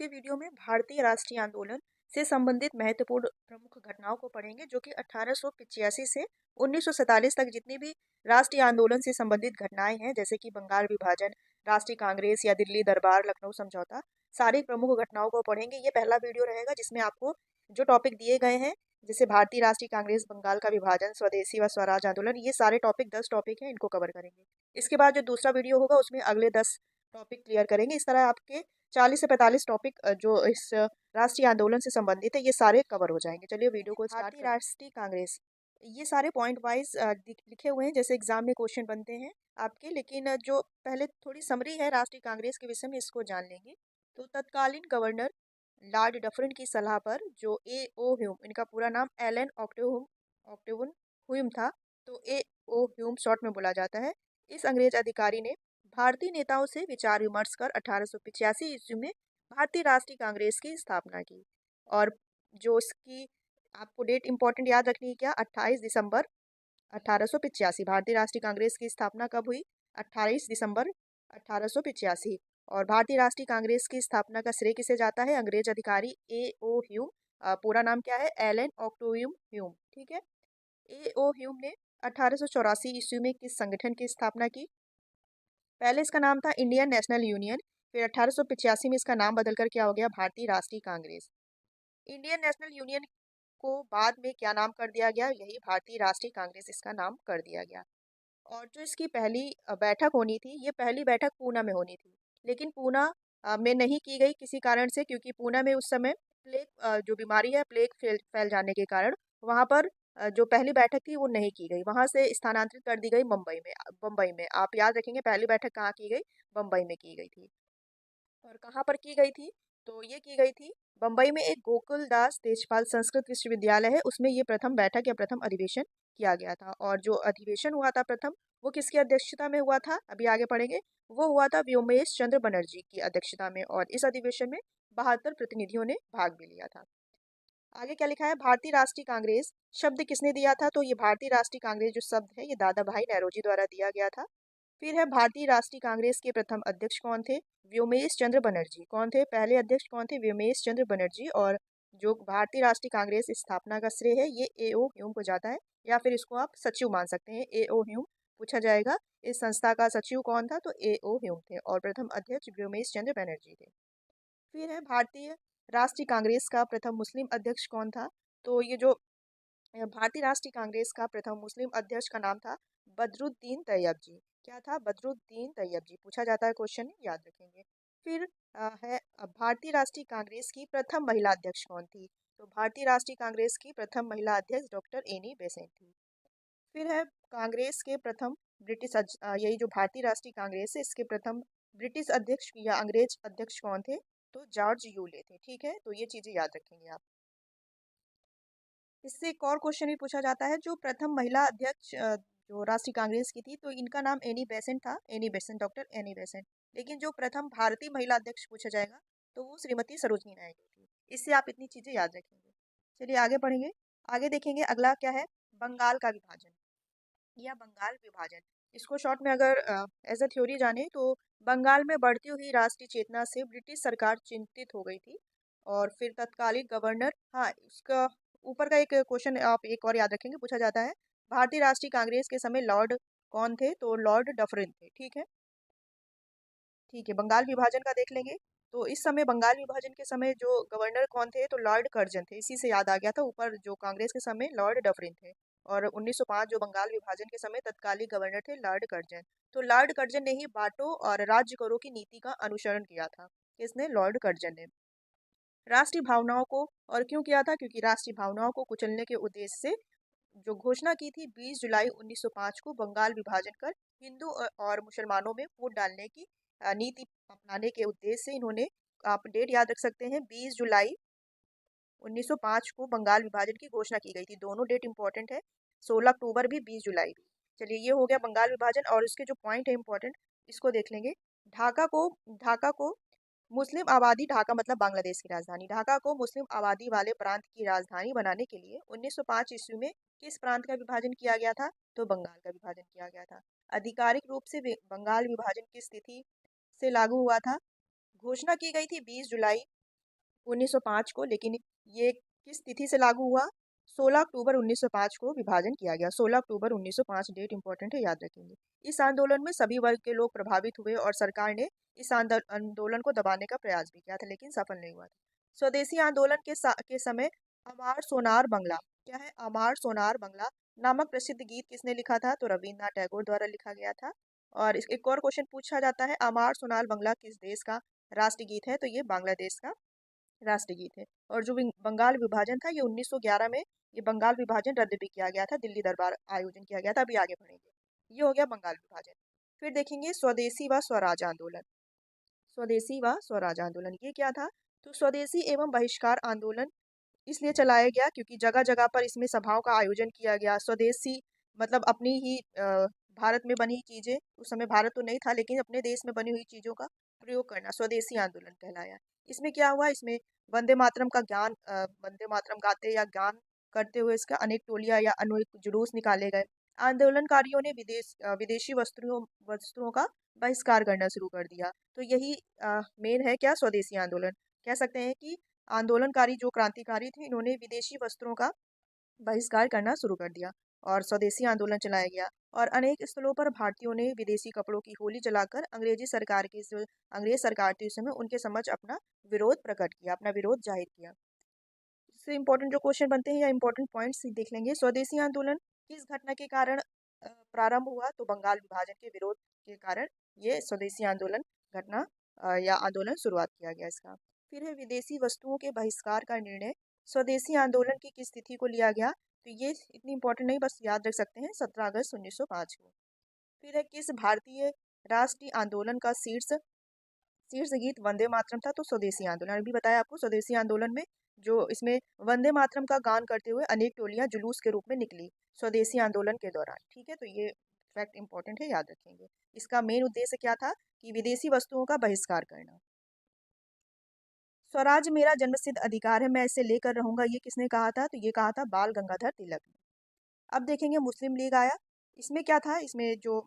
के वीडियो में भारतीय राष्ट्रीय आंदोलन से संबंधित महत्वपूर्ण प्रमुख घटनाओं को पढ़ेंगे, जो कि 1885 से 1947 तक जितनी भी राष्ट्रीय आंदोलन से संबंधित घटनाएं हैं, जैसे कि बंगाल विभाजन, राष्ट्रीय कांग्रेस या दिल्ली दरबार, लखनऊ समझौता, सारी प्रमुख घटनाओं को पढ़ेंगे। ये पहला वीडियो रहेगा जिसमें आपको जो टॉपिक दिए गए हैं, जैसे भारतीय राष्ट्रीय कांग्रेस, बंगाल का विभाजन, स्वदेशी व स्वराज आंदोलन, ये सारे टॉपिक 10 टॉपिक हैं, इनको कवर करेंगे। इसके बाद जो दूसरा वीडियो होगा उसमें अगले 10 टॉपिक क्लियर करेंगे। इस तरह आपके 40 से 45 टॉपिक जो इस राष्ट्रीय आंदोलन से संबंधित है, ये सारे कवर हो जाएंगे। चलिए वीडियो को स्टार्ट करते हैं। राष्ट्रीय कांग्रेस, ये सारे पॉइंट वाइज लिखे हुए हैं, जैसे एग्जाम में क्वेश्चन बनते हैं आपके, लेकिन जो पहले थोड़ी समरी है राष्ट्रीय कांग्रेस के विषय में, इसको जान लेंगे। तो तत्कालीन गवर्नर लॉर्ड डफरिन की सलाह पर जो ए ओ ह्यूम, इनका पूरा नाम एलन ऑक्टेवन ह्यूम था, तो ए ओ ह्यूम शॉर्ट में बोला जाता है, इस अंग्रेज अधिकारी ने भारतीय नेताओं से विचार विमर्श कर 1885 ईस्वी में भारतीय राष्ट्रीय कांग्रेस की स्थापना की। और जो इसकी आपको डेट इंपॉर्टेंट याद रखनी है क्या, 28 दिसंबर 1885। भारतीय राष्ट्रीय कांग्रेस की स्थापना कब हुई? 28 दिसंबर 1885। और भारतीय राष्ट्रीय कांग्रेस की स्थापना का श्रेय किसे जाता है? अंग्रेज अधिकारी ए ओ ह्यूम। पूरा नाम क्या है? Allan Octavian Hume. ठीक है। ए ओ ह्यूम ने 1884 ईस्वी में किस संगठन की स्थापना की? पहले इसका नाम था इंडियन नेशनल यूनियन, फिर 1885 में इसका नाम बदलकर क्या हो गया? भारतीय राष्ट्रीय कांग्रेस। इंडियन नेशनल यूनियन को बाद में क्या नाम कर दिया गया? यही भारतीय राष्ट्रीय कांग्रेस इसका नाम कर दिया गया। और जो इसकी पहली बैठक होनी थी, ये पहली बैठक पूना में होनी थी, लेकिन पूना में नहीं की गई किसी कारण से, क्योंकि पूना में उस समय प्लेग जो बीमारी है, प्लेग फैल जाने के कारण वहाँ पर जो पहली बैठक थी वो नहीं की गई, वहाँ से स्थानांतरित कर दी गई मुंबई में। मुंबई में आप याद रखेंगे, पहली बैठक कहाँ की गई? मुंबई में की गई थी। और कहाँ पर की गई थी? तो ये की गई थी बम्बई में, एक गोकुल दास तेजपाल संस्कृत विश्वविद्यालय है, उसमें ये प्रथम बैठक या प्रथम अधिवेशन किया गया था। और जो अधिवेशन हुआ था प्रथम, वो किसकी अध्यक्षता में हुआ था? अभी आगे पढ़ेंगे। वो हुआ था व्योमेश चंद्र बनर्जी की अध्यक्षता में, और इस अधिवेशन में 72 प्रतिनिधियों ने भाग भी लिया था। आगे क्या लिखा है? भारतीय राष्ट्रीय कांग्रेस शब्द किसने दिया था? तो ये भारतीय राष्ट्रीय कांग्रेस जो शब्द है, ये दादा भाई नौरोजी द्वारा दिया गया था। फिर है भारतीय राष्ट्रीय कांग्रेस के प्रथम अध्यक्ष कौन थे? व्योमेश चंद्र बनर्जी। कौन थे पहले अध्यक्ष? कौन थे? व्योमेश चंद्र बनर्जी। और जो भारतीय राष्ट्रीय कांग्रेस स्थापना का श्रेय है, ये ए ओ ह्यूम को जाता है, या फिर इसको आप सचिव मान सकते हैं। ए ओ ह्यूम पूछा जाएगा, इस संस्था का सचिव कौन था? तो ए ओ ह्यूम थे, और प्रथम अध्यक्ष व्योमेश चंद्र बनर्जी थे। फिर है भारतीय राष्ट्रीय कांग्रेस का प्रथम मुस्लिम अध्यक्ष कौन था? तो ये जो भारतीय राष्ट्रीय कांग्रेस का प्रथम मुस्लिम अध्यक्ष का नाम था बदरुद्दीन तैयब जी। क्या था? बदरुद्दीन तैयब जी। पूछा जाता है क्वेश्चन, याद रखेंगे। फिर भारतीय राष्ट्रीय कांग्रेस की प्रथम महिला अध्यक्ष कौन थी? तो भारतीय राष्ट्रीय कांग्रेस की प्रथम महिला अध्यक्ष डॉक्टर एनी बेसेंट थी। फिर है कांग्रेस के प्रथम यही जो भारतीय राष्ट्रीय कांग्रेस है, इसके प्रथम ब्रिटिश अध्यक्ष या अंग्रेज अध्यक्ष कौन थे? तो जॉर्ज यूले थे। ठीक है, तो ये चीजें याद रखेंगे आप। इससे एक और क्वेश्चन भी पूछा जाता है, जो प्रथम महिला अध्यक्ष जो राष्ट्रीय कांग्रेस की थी, तो इनका नाम एनी बेसेंट था। Annie Besant, doctor Annie Besant. लेकिन जो प्रथम भारतीय महिला अध्यक्ष पूछा जाएगा, तो वो श्रीमती सरोजनी नायडू थी। इससे आप इतनी चीजें याद रखेंगे। चलिए आगे पढ़ेंगे। आगे देखेंगे अगला क्या है? बंगाल का विभाजन या बंगाल विभाजन। इसको शॉर्ट में अगर एज अ थ्योरी जाने, तो बंगाल में बढ़ती हुई राष्ट्रीय चेतना से ब्रिटिश सरकार चिंतित हो गई थी। और फिर तत्कालीन गवर्नर, हाँ इसका ऊपर का एक क्वेश्चन आप एक और याद रखेंगे, पूछा जाता है भारतीय राष्ट्रीय कांग्रेस के समय लॉर्ड कौन थे? तो लॉर्ड डफरिन थे। ठीक है। ठीक है, बंगाल विभाजन का देख लेंगे। तो इस समय बंगाल विभाजन के समय जो गवर्नर कौन थे? तो लॉर्ड कर्जन थे। इसी से याद आ गया था, ऊपर जो कांग्रेस के समय लॉर्ड डफरिन थे। और 1905 जो बंगाल विभाजन के समय तत्कालीन गवर्नर थे लॉर्ड कर्जन। तो लॉर्ड कर्जन ने ही बांटो और राज्य करो की नीति का अनुसरण किया था। किसने? लॉर्ड कर्जन ने। राष्ट्रीय भावनाओं को, और क्यों किया था? क्योंकि राष्ट्रीय भावनाओं को कुचलने के उद्देश्य से जो घोषणा की थी 20 जुलाई 1905 को, बंगाल विभाजन कर हिंदू और मुसलमानों में फूट डालने की नीति अपनाने के उद्देश्य से इन्होंने, आप डेट याद रख सकते हैं, 20 जुलाई 1905 को बंगाल विभाजन की घोषणा की गई थी। दोनों डेट इंपॉर्टेंट है, 16 अक्टूबर भी, 20 जुलाई भी। चलिए ये हो गया बंगाल विभाजन, और इसके जो पॉइंट है इंपॉर्टेंट, इसको देख लेंगे। ढाका को मुस्लिम आबादी, ढाका मतलब बांग्लादेश की राजधानी, ढाका को मुस्लिम आबादी वाले प्रांत की राजधानी बनाने के लिए 1905 ईस्वी में किस प्रांत का विभाजन किया गया था? तो बंगाल का विभाजन किया गया था। आधिकारिक रूप से बंगाल विभाजन की स्थिति से लागू हुआ था। घोषणा की गई थी 20 जुलाई 1905 को, लेकिन ये किस तिथि से लागू हुआ? 16 अक्टूबर 1905 को विभाजन किया गया। 16 अक्टूबर 1905 डेट इंपॉर्टेंट है, याद रखेंगे। इस आंदोलन में सभी वर्ग के लोग प्रभावित हुए और सरकार ने इस आंदोलन को दबाने का प्रयास भी किया था, लेकिन सफल नहीं हुआ था। स्वदेशी आंदोलन के समय अमार सोनार बंगला, क्या है? अमार सोनार बंगला नामक प्रसिद्ध गीत किसने लिखा था? तो रविन्द्रनाथ टैगोर द्वारा लिखा गया था। और एक और क्वेश्चन पूछा जाता है, अमार सोनार बंगला किस देश का राष्ट्रगीत है? तो ये बांग्लादेश का राष्ट्रगीत है। और जो बंगाल विभाजन था, ये 1911 में ये बंगाल विभाजन रद्द भी किया गया था, दिल्ली दरबार आयोजन किया गया था। अभी आगे बढ़ेंगे। ये हो गया बंगाल विभाजन। फिर देखेंगे स्वदेशी व स्वराज आंदोलन। स्वदेशी व स्वराज आंदोलन ये क्या था? तो स्वदेशी एवं बहिष्कार आंदोलन इसलिए चलाया गया क्योंकि जगह जगह पर इसमें सभाओं का आयोजन किया गया। स्वदेशी मतलब अपनी ही भारत में बनी चीजें, उस समय भारत तो नहीं था, लेकिन अपने देश में बनी हुई चीजों का प्रयोग करना स्वदेशी आंदोलन कहलाया। इसमें क्या हुआ? इसमें वंदे मातरम का ज्ञान वंदे मातरम गाते या गान करते हुए इसका अनेक टोलियां या अनेक जुलूस निकाले गए। आंदोलनकारियों ने विदेशी वस्त्रों का बहिष्कार करना शुरू कर दिया। तो यही मेन है क्या? स्वदेशी आंदोलन। कह सकते हैं कि आंदोलनकारी जो क्रांतिकारी थे, इन्होंने विदेशी वस्त्रों का बहिष्कार करना शुरू कर दिया और स्वदेशी आंदोलन चलाया गया। और अनेक स्थलों पर भारतीयों ने विदेशी कपड़ों की होली जलाकर अंग्रेज सरकार थी उस समय, उनके समक्ष अपना विरोध प्रकट किया, अपना विरोध जाहिर किया। इससे इंपॉर्टेंट जो क्वेश्चन बनते हैं या इंपॉर्टेंट पॉइंट्स देख लेंगे। स्वदेशी आंदोलन किस घटना के कारण प्रारंभ हुआ? तो बंगाल विभाजन के विरोध के कारण ये स्वदेशी आंदोलन घटना या आंदोलन शुरुआत किया गया इसका। फिर है विदेशी वस्तुओं के बहिष्कार का निर्णय स्वदेशी आंदोलन की किस तिथि को लिया गया? तो ये इतनी इंपॉर्टेंट नहीं, बस याद रख सकते हैं, 17 अगस्त 1905 को। फिर है किस भारतीय राष्ट्रीय आंदोलन का शीर्ष गीत वंदे मातरम था? तो स्वदेशी आंदोलन। अभी बताया आपको, स्वदेशी आंदोलन में जो इसमें वंदे मातरम का गान करते हुए अनेक टोलियां जुलूस के रूप में निकली स्वदेशी आंदोलन के दौरान। ठीक है, तो ये फैक्ट इंपॉर्टेंट है, याद रखेंगे। इसका मेन उद्देश्य क्या था? कि विदेशी वस्तुओं का बहिष्कार करना। स्वराज मेरा जन्मसिद्ध अधिकार है, मैं इसे लेकर रहूंगा, ये किसने कहा था? तो ये कहा था बाल गंगाधर तिलक ने। अब देखेंगे मुस्लिम लीग आया। इसमें क्या था? इसमें जो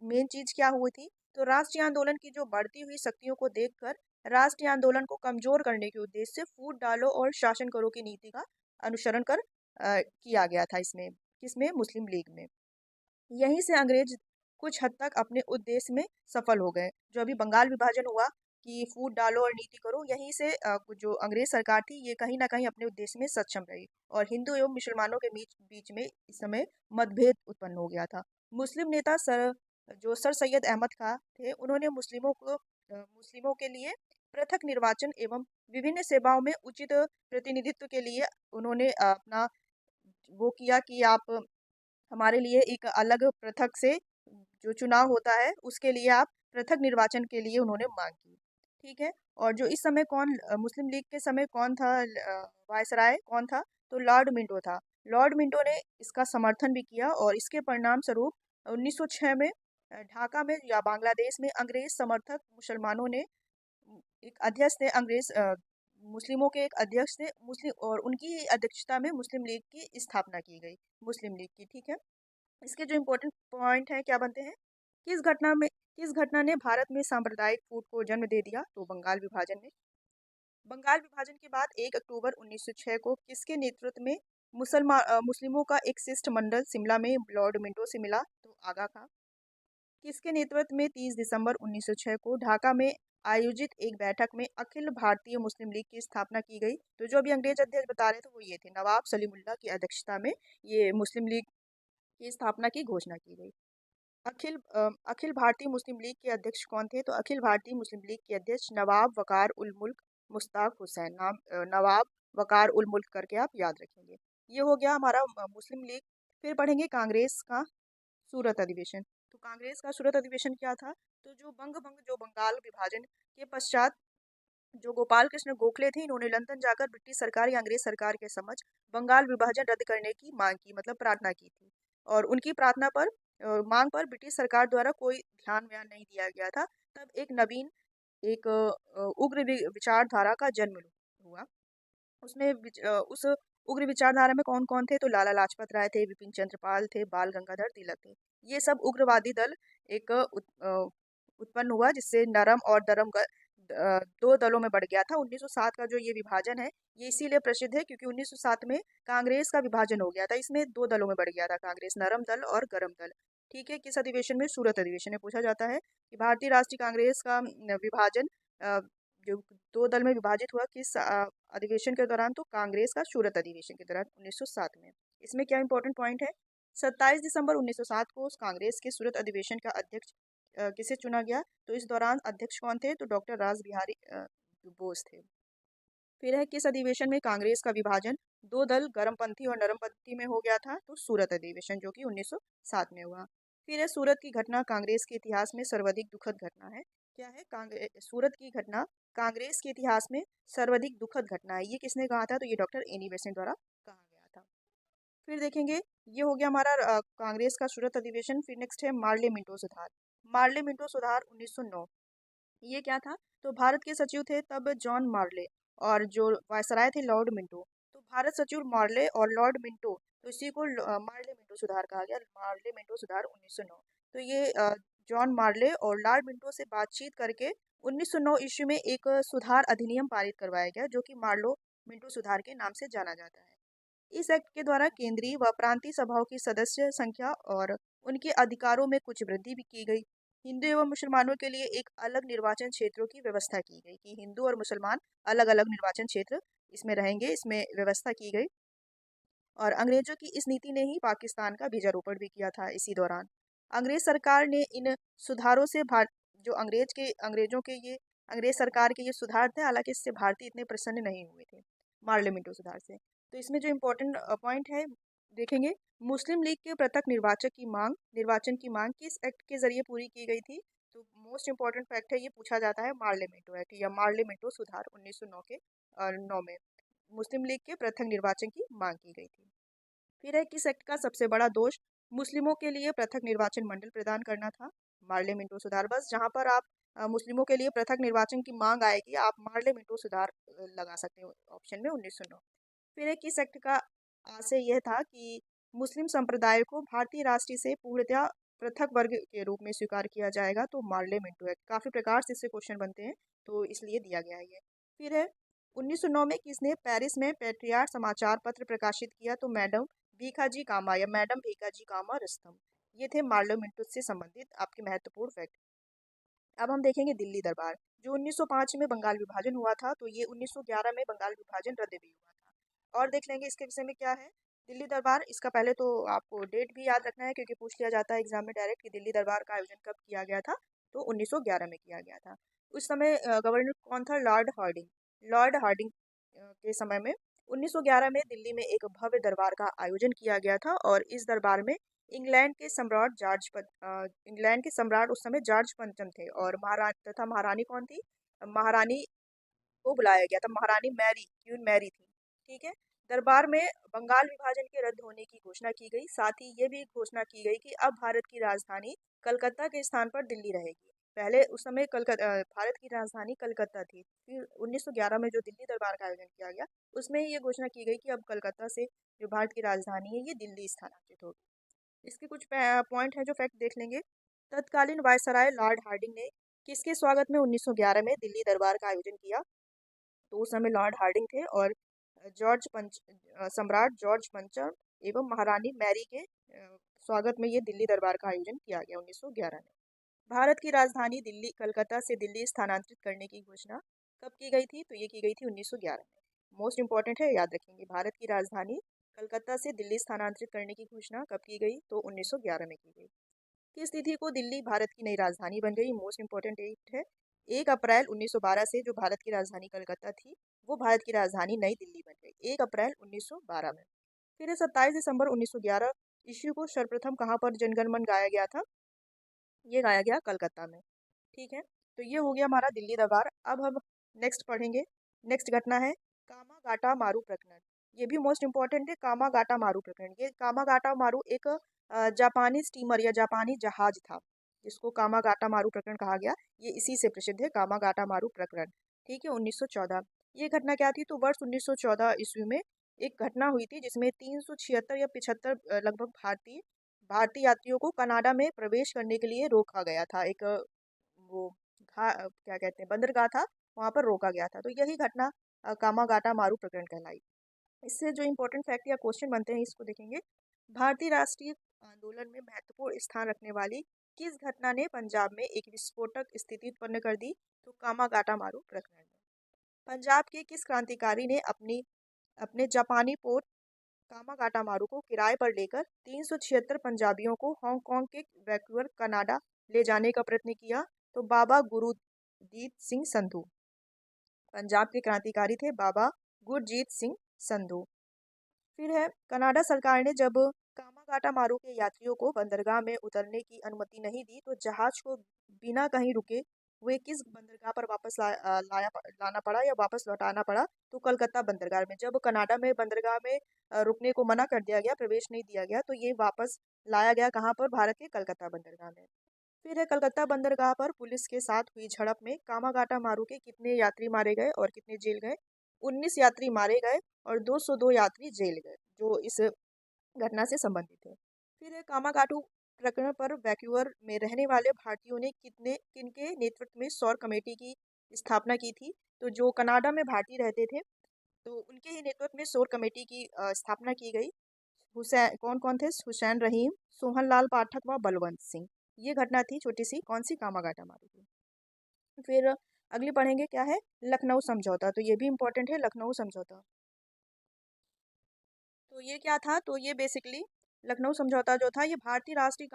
मेन चीज क्या हुई थी? तो राष्ट्रीय आंदोलन की जो बढ़ती हुई शक्तियों को देखकर राष्ट्रीय आंदोलन को कमजोर करने के उद्देश्य से फूट डालो और शासन करो की नीति का अनुसरण कर किया गया था। इसमें किसमें? मुस्लिम लीग में। यहीं से अंग्रेज कुछ हद तक अपने उद्देश्य में सफल हो गए। जो अभी बंगाल विभाजन हुआ कि फूट डालो और नीति करो, यहीं से जो अंग्रेज सरकार थी ये कहीं ना कहीं अपने उद्देश्य में सक्षम रही और हिंदू एवं मुसलमानों के बीच बीच में इस समय मतभेद उत्पन्न हो गया था। मुस्लिम नेता सर सैयद अहमद खां थे, उन्होंने मुस्लिमों के लिए पृथक निर्वाचन एवं विभिन्न सेवाओं में उचित प्रतिनिधित्व के लिए उन्होंने अपना वो किया कि आप हमारे लिए एक अलग पृथक से जो चुनाव होता है उसके लिए आप पृथक निर्वाचन के लिए उन्होंने मांग की। ठीक है, और जो इस समय मुस्लिम लीग के समय कौन था वायसराय कौन था? तो लॉर्ड मिंटो था। लॉर्ड मिंटो ने इसका समर्थन भी किया और इसके परिणाम स्वरूप 1906 में ढाका में या बांग्लादेश में अंग्रेज समर्थक मुसलमानों ने एक अध्यक्ष थे, मुस्लिमों के एक अध्यक्ष थे मुस्लिम, और उनकी अध्यक्षता में मुस्लिम लीग की स्थापना की गई, मुस्लिम लीग की। ठीक है, इसके जो इम्पोर्टेंट पॉइंट हैं क्या बनते हैं? किस घटना ने भारत में सांप्रदायिक फूट को जन्म दे दिया? तो बंगाल विभाजन ने। बंगाल विभाजन के बाद 1 अक्टूबर 1906 को किसके नेतृत्व में मुस्लिमों का एक शिष्टमंडल शिमला में लॉर्ड मिंटो से मिला? तो आगा खां। किसके नेतृत्व में 30 दिसंबर 1906 को ढाका में आयोजित एक बैठक में अखिल भारतीय मुस्लिम लीग की स्थापना की गई? तो जो अभी अंग्रेज अध्यक्ष बता रहे थे वो ये थे, नवाब सलीमुल्लाह की अध्यक्षता में ये मुस्लिम लीग की स्थापना की घोषणा की गई। अखिल भारतीय मुस्लिम लीग के अध्यक्ष कौन थे? तो अखिल भारतीय मुस्लिम लीग के अध्यक्ष नवाब वकार उल मुल्क मुश्ताक हुसैन, नवाब वकार उल मुल्क करके आप याद रखेंगे। ये हो गया हमारा मुस्लिम लीग। फिर पढ़ेंगे कांग्रेस का सूरत अधिवेशन। तो कांग्रेस का सूरत अधिवेशन क्या था? तो जो बंगाल विभाजन के पश्चात जो गोपाल कृष्ण गोखले थे, इन्होंने लंदन जाकर ब्रिटिश सरकार या अंग्रेज सरकार के समक्ष बंगाल विभाजन रद्द करने की मांग की, मतलब प्रार्थना की थी। और उनकी मांग पर ब्रिटिश सरकार द्वारा कोई ध्यान व्यान नहीं दिया गया था। तब एक नवीन एक उग्र विचारधारा का जन्म हुआ। उस उग्र विचारधारा में कौन कौन थे? तो लाला लाजपत राय थे, विपिन चंद्रपाल थे, बाल गंगाधर तिलक थे। ये सब उग्रवादी दल एक उत्पन्न हुआ जिससे नरम और दो दलों में बढ़ गया था। 1907 का जो ये विभाजन है ये इसीलिए प्रसिद्ध है क्योंकि 1907 में कांग्रेस का विभाजन हो गया था। इसमें दो दलों में बढ़ गया था कांग्रेस, नरम दल और गरम दल। ठीक है, किस अधिवेशन में? सूरत अधिवेशन में पूछा जाता है कि भारतीय राष्ट्रीय कांग्रेस का विभाजन जो दो दल में विभाजित हुआ किस अधिवेशन के दौरान? तो कांग्रेस का सूरत अधिवेशन के दौरान 1907 में। इसमें क्या इंपॉर्टेंट पॉइंट है? 27 दिसंबर 1907 को उस कांग्रेस के सूरत अधिवेशन का अध्यक्ष किसे चुना गया? तो इस दौरान अध्यक्ष कौन थे? तो डॉक्टर रास बिहारी बोस थे। फिर है किस अधिवेशन में कांग्रेस का विभाजन दो दल गरमपंथी और नरमपंथी में हो गया था? तो सूरत अधिवेशन, जो कि 1907 में हुआ। फिर है सूरत की घटना कांग्रेस के इतिहास में सर्वाधिक दुखद घटना है। क्या है? सूरत की घटना कांग्रेस के इतिहास में सर्वाधिक दुखद घटना है। ये किसने कहा था? तो ये डॉक्टर एनी बेसेंट द्वारा कहा गया था। फिर देखेंगे, ये हो गया हमारा कांग्रेस का सूरत अधिवेशन। फिर नेक्स्ट है मार्ले मिंटो सुधार। मार्ले मिंटो सुधार 1909। ये क्या था? तो भारत के सचिव थे तब जॉन मार्ले और जो वायसराय थे लॉर्ड मिंटो। तो भारत सचिव मार्ले और लॉर्ड मिंटो, तो इसी को मार्ले मिंटो सुधार कहा गया। मार्ले मिंटो सुधार 1909। तो ये जॉन मार्ले और लॉर्ड मिंटो से बातचीत करके 1909 ईस्वी में एक सुधार अधिनियम पारित करवाया गया जो कि मार्लो मिंटो सुधार के नाम से जाना जाता है। इस एक्ट के द्वारा केंद्रीय व प्रांतीय सभाओं की सदस्य संख्या और उनके अधिकारों में कुछ वृद्धि भी की गई। हिंदू एवं मुसलमानों के लिए एक अलग निर्वाचन क्षेत्रों की व्यवस्था की गई कि हिंदू और मुसलमान अलग अलग निर्वाचन क्षेत्र इसमें रहेंगे, इसमें व्यवस्था की गई। और अंग्रेजों की इस नीति ने ही पाकिस्तान का बीजारोपण भी किया था इसी दौरान। अंग्रेज सरकार ने इन सुधारों से जो अंग्रेजों के ये अंग्रेज सरकार के ये सुधार थे, हालांकि इससे भारतीय इतने प्रसन्न नहीं हुए थे पार्लियामेंटो सुधार से। तो इसमें जो इम्पोर्टेंट पॉइंट है देखेंगे, मुस्लिम लीग के पृथक निर्वाचन की मांग किस एक्ट के जरिए पूरी की गई थी? तो मोस्ट इम्पोर्टेंट फैक्ट है, ये पूछा जाता है मार्लियामेंटो एक्ट या मार्लियामेंटो सुधार 1909 के 9 में मुस्लिम लीग के पृथक निर्वाचन की मांग की गई थी। फिर है किस एक्ट का सबसे बड़ा दोष मुस्लिमों के लिए पृथक निर्वाचन मंडल प्रदान करना था? मार्ले मिंटो सुधार। बस जहां पर आप मुस्लिमों के लिए पृथक निर्वाचन की मांग आएगी आप मार्ले मिंटो सुधार लगा सकते हो ऑप्शन में 1909। फिर है किस एक्ट का आशय यह था कि मुस्लिम संप्रदाय को भारतीय राष्ट्रीय से पूर्णतः पृथक वर्ग के रूप में स्वीकार किया जाएगा? तो मार्ले मिंटो एक्ट। काफी प्रकार से इससे क्वेश्चन बनते हैं तो इसलिए दिया गया है ये। फिर है 1909 में किसने पेरिस में पेट्रियार्क समाचार पत्र प्रकाशित किया? तो मैडम भीखाजी कामा या मैडम भीखाजी कामा रुस्तम। ये थे मार्लो मिंटो से संबंधित आपके महत्वपूर्ण फैक्ट। अब हम देखेंगे दिल्ली दरबार, जो 1905 में बंगाल विभाजन हुआ था, तो ये 1911 में बंगाल विभाजन रद्द भी हुआ था। और देख लेंगे इसके विषय में क्या है। दिल्ली दरबार, इसका पहले तो आपको डेट भी याद रखना है क्योंकि पूछ लिया जाता है एग्जाम में डायरेक्ट कि दिल्ली दरबार का आयोजन कब किया गया था? तो 1911 में किया गया था। उस समय गवर्नर कौन था? Lord Hardinge. लॉर्ड हार्डिंग के समय में 1911 में दिल्ली में एक भव्य दरबार का आयोजन किया गया था और इस दरबार में इंग्लैंड के सम्राट उस समय जॉर्ज पंचम थे और महारानी तथा महारानी कौन थी? महारानी को बुलाया गया था। महारानी मैरी, क्वीन मैरी थी। ठीक है। दरबार में बंगाल विभाजन के रद्द होने की घोषणा की गई। साथ ही ये भी घोषणा की गई कि अब भारत की राजधानी कलकत्ता के स्थान पर दिल्ली रहेगी। पहले उस समय भारत की राजधानी कलकत्ता थी। फिर 1911 में जो दिल्ली दरबार का आयोजन किया गया उसमें ये घोषणा की गई कि अब कलकत्ता से जो भारत की राजधानी है ये दिल्ली स्थानांतरित होगी। इसके कुछ पॉइंट हैं जो फैक्ट देख लेंगे। तत्कालीन वायसराय लॉर्ड हार्डिंग ने किसके स्वागत में 1911 में दिल्ली दरबार का आयोजन किया? तो उस समय लॉर्ड हार्डिंग थे और सम्राट जॉर्ज पंचम एवं महारानी मैरी के स्वागत में ये दिल्ली दरबार का आयोजन किया गया 1911 में। भारत की राजधानी दिल्ली कलकत्ता से दिल्ली स्थानांतरित करने की घोषणा कब की गई थी? तो ये की गई थी 1911 में। मोस्ट इंपॉर्टेंट है, याद रखेंगे। भारत की राजधानी कलकत्ता से दिल्ली स्थानांतरित करने की घोषणा कब की गई? तो 1911 में की गई। किस तिथि को दिल्ली भारत की नई राजधानी बन गई? मोस्ट इंपॉर्टेंट डेट है 1 अप्रैल 1912 से जो भारत की राजधानी कलकत्ता थी वो भारत की राजधानी नई दिल्ली बन गई 1 अप्रैल 1912 में। फिर 27 दिसंबर 1911 ईस्वी को सर्वप्रथम कहाँ पर जनगण मन गाया गया था? ये गाया गया कलकत्ता में। ठीक है, तो ये हो गया हमारा दिल्ली दरबार। अब हम नेक्स्ट पढ़ेंगे। नेक्स्ट घटना है कामागाटा मारू प्रकरण। ये भी मोस्ट इम्पोर्टेंट है, कामागाटा मारू प्रकरण। ये कामागाटा मारू एक जापानी स्टीमर या जापानी जहाज था जिसको कामागाटा मारू प्रकरण कहा गया। ये इसी से प्रसिद्ध है, कामागाटा मारू प्रकरण। ठीक है, 1914। ये घटना क्या थी? तो वर्ष 1914 ईस्वी में एक घटना हुई थी जिसमें 376 या 75 लगभग भारतीय यात्रियों को कनाडा में प्रवेश करने के लिए रोका गया था। एक वो क्या कहते हैं, बंदरगाह था वहाँ पर रोका गया था। तो यही घटना कामागाटा मारू प्रकरण कहलाई। इससे जो इम्पोर्टेंट फैक्ट या क्वेश्चन बनते हैं इसको देखेंगे। भारतीय राष्ट्रीय आंदोलन में महत्वपूर्ण स्थान रखने वाली किस घटना ने पंजाब में एक विस्फोटक स्थिति उत्पन्न कर दी? तो कामागाटा मारू प्रकरण में। पंजाब के किस क्रांतिकारी ने अपने जापानी पोत कामागाटा मारू को किराए पर लेकर 376 पंजाबियों को हांगकांग के वैंकूवर कनाडा ले जाने का प्रयत्न किया? तो बाबा गुरजीत सिंह संधू। पंजाब के क्रांतिकारी थे बाबा गुरजीत सिंह संधू। फिर है, कनाडा सरकार ने जब कामागाटा मारू के यात्रियों को बंदरगाह में उतरने की अनुमति नहीं दी तो जहाज को बिना कहीं रुके हुए किस बंदरगाह पर वापस लाना पड़ा या वापस लौटाना पड़ा? तो कलकत्ता बंदरगाह में। जब कनाडा में बंदरगाह में रुकने को मना कर दिया गया, प्रवेश नहीं दिया गया, तो ये वापस लाया गया कहाँ पर? भारत के कलकत्ता बंदरगाह में। फिर है, कलकत्ता बंदरगाह पर पुलिस के साथ हुई झड़प में कामागाटा मारू के कितने यात्री मारे गए और कितने जेल गए? 19 यात्री मारे गए और 202 यात्री जेल गए, जो इस घटना से संबंधित है। फिर है, कामागाटू प्रकरण पर वैंकूवर में रहने वाले भारतीयों ने किनके नेतृत्व में सौर कमेटी की स्थापना की थी? तो जो कनाडा में भारतीय रहते थे तो उनके ही नेतृत्व में सौर कमेटी की स्थापना की गई। हुसैन, कौन कौन थे? हुसैन रहीम, सोहनलाल पाठक व बलवंत सिंह। ये घटना थी छोटी सी, कौन सी? कामागाटा मारू की। फिर अगली पढ़ेंगे क्या है? लखनऊ समझौता। तो ये भी इम्पोर्टेंट है, लखनऊ समझौता। तो ये क्या था? तो ये बेसिकली लखनऊ समझौता जो था, ये भारतीय राष्ट्रीय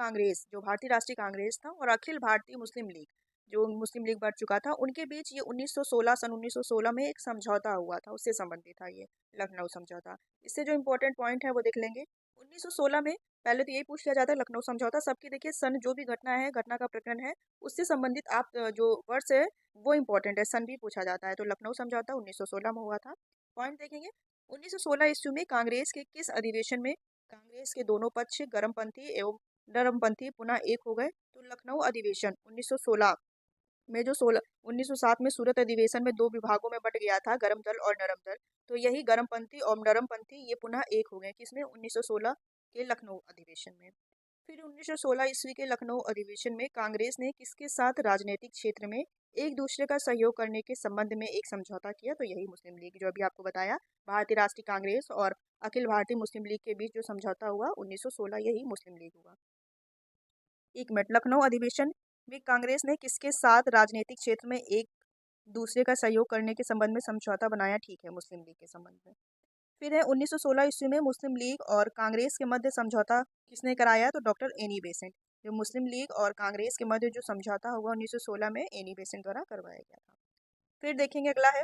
कांग्रेस था और अखिल भारतीय मुस्लिम लीग, जो मुस्लिम लीग बढ़ चुका था, उनके बीच ये 1916 सन 1916 में एक समझौता हुआ था, उससे संबंधित था ये लखनऊ समझौता। इससे जो इम्पोर्टेंट पॉइंट है वो देख लेंगे। 1916 में पहले तो यही पूछ लिया जाता है लखनऊ समझौता, सबकी देखिए सन, जो भी घटना है, घटना का प्रकरण है, उससे संबंधित आप जो वर्ड्स है वो इम्पोर्टेंट है, सन भी पूछा जाता है। तो लखनऊ समझौता 1916 में हुआ था। पॉइंट देखेंगे, 1916 ईस्वी में कांग्रेस के किस अधिवेशन में कांग्रेस के दोनों पक्ष गर्मपंथी एवं नरमपंथी पुनः एक हो गए? तो लखनऊ अधिवेशन 1916 में जो 1907 में सूरत अधिवेशन में दो विभागों में बट गया था, गर्म दल और नरम दल, तो यही गर्मपंथी और नरमपंथी ये पुनः एक हो गए, किसमें? 1916 के लखनऊ अधिवेशन में। फिर 1916 ईस्वी के लखनऊ अधिवेशन में कांग्रेस ने किसके साथ राजनीतिक क्षेत्र में एक दूसरे का सहयोग करने के संबंध में एक समझौता किया? तो यही मुस्लिम लीग, जो अभी आपको बताया, भारतीय राष्ट्रीय कांग्रेस और अखिल भारतीय मुस्लिम लीग के बीच जो समझौता हुआ 1916, यही मुस्लिम लीग हुआ। एक मिनट, लखनऊ अधिवेशन में कांग्रेस ने किसके साथ राजनीतिक क्षेत्र में एक दूसरे का सहयोग करने के संबंध में समझौता बनाया? ठीक है, मुस्लिम लीग के संबंध में। फिर है, 1916 ईस्वी में मुस्लिम लीग और कांग्रेस के मध्य समझौता किसने कराया? तो डॉक्टर एनी बेसेंट। जो मुस्लिम लीग और कांग्रेस के मध्य जो समझौता हुआ 1916 में, एनी बेसेंट द्वारा करवाया गया था। फिर देखेंगे अगला है,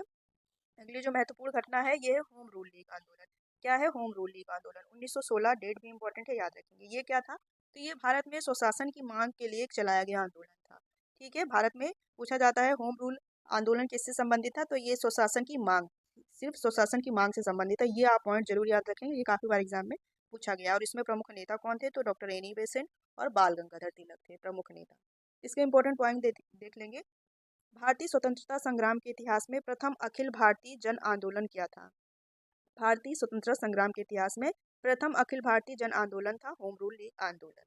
अगली जो महत्वपूर्ण घटना है ये है होम रूल लीग आंदोलन। क्या है? होम रूल लीग आंदोलन 1916, डेट भी इंपॉर्टेंट है, याद रखेंगे। ये क्या था? तो ये भारत में स्वशासन की मांग के लिए एक चलाया गया आंदोलन था। ठीक है, भारत में पूछा जाता है होम रूल आंदोलन किससे संबंधित था? तो ये स्वशासन की मांग, सिर्फ स्वशासन की मांग से संबंधित है। ये आप पॉइंट जरूर याद रखेंगे, ये काफी बार एग्जाम में पूछा गया। और इसमें प्रमुख नेता कौन थे? तो डॉक्टर एनी बेसेंट और बाल गंगाधर तिलक थे प्रमुख नेता। इसके इंपॉर्टेंट पॉइंट देख लेंगे। भारतीय स्वतंत्रता संग्राम के इतिहास में प्रथम अखिल भारतीय जन आंदोलन क्या था? भारतीय स्वतंत्रता संग्राम के इतिहास में प्रथम अखिल भारतीय जन आंदोलन था होम रूल लीग आंदोलन।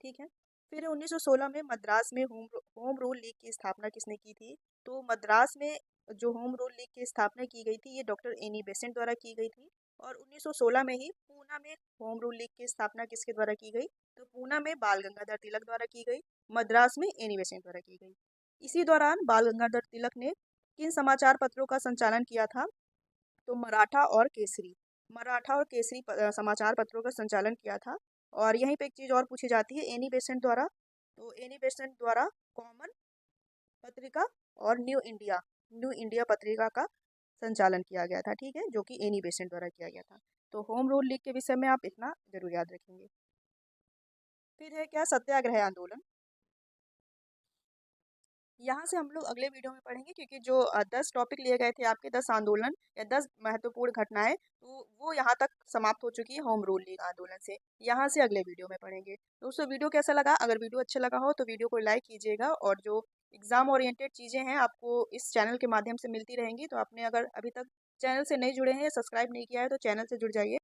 ठीक है। फिर 1916 में मद्रास में होम रूल लीग की स्थापना किसने की थी? तो मद्रास में जो होम रूल लीग की स्थापना की गई थी, ये डॉक्टर एनी बेसेंट द्वारा की गई थी। और 1916 में ही पूना में होम रूल लीग की स्थापना किसके द्वारा की गई? तो पूना में बाल गंगाधर तिलक द्वारा की गई, मद्रास में एनी बेसेंट द्वारा की गई। इसी दौरान बाल गंगाधर तिलक ने किन समाचार पत्रों का संचालन किया था? तो मराठा और केसरी समाचार पत्रों का संचालन किया था। और यहीं पे एक चीज़ और पूछी जाती है एनी बेसेंट द्वारा, तो एनी बेसेंट द्वारा कॉमन पत्रिका और न्यू इंडिया पत्रिका का संचालन किया गया था। ठीक है, जो कि एनी बेसेंट द्वारा किया गया था। तो होम रूल लीग के विषय में आप इतना जरूर याद रखेंगे। फिर है क्या? सत्याग्रह आंदोलन। यहाँ से हम लोग अगले वीडियो में पढ़ेंगे, क्योंकि जो 10 टॉपिक लिए गए थे आपके, 10 आंदोलन या 10 महत्वपूर्ण घटनाएं, तो वो यहाँ तक समाप्त हो चुकी है होम रूल लीग आंदोलन से। यहाँ से अगले वीडियो में पढ़ेंगे। दोस्तों, वीडियो कैसा लगा? अगर वीडियो अच्छा लगा हो तो वीडियो को लाइक कीजिएगा, और जो एग्जाम ओरिएंटेड चीज़ें हैं आपको इस चैनल के माध्यम से मिलती रहेंगी। तो आपने अगर अभी तक चैनल से नहीं जुड़े हैं या सब्सक्राइब नहीं किया है तो चैनल से जुड़ जाइए।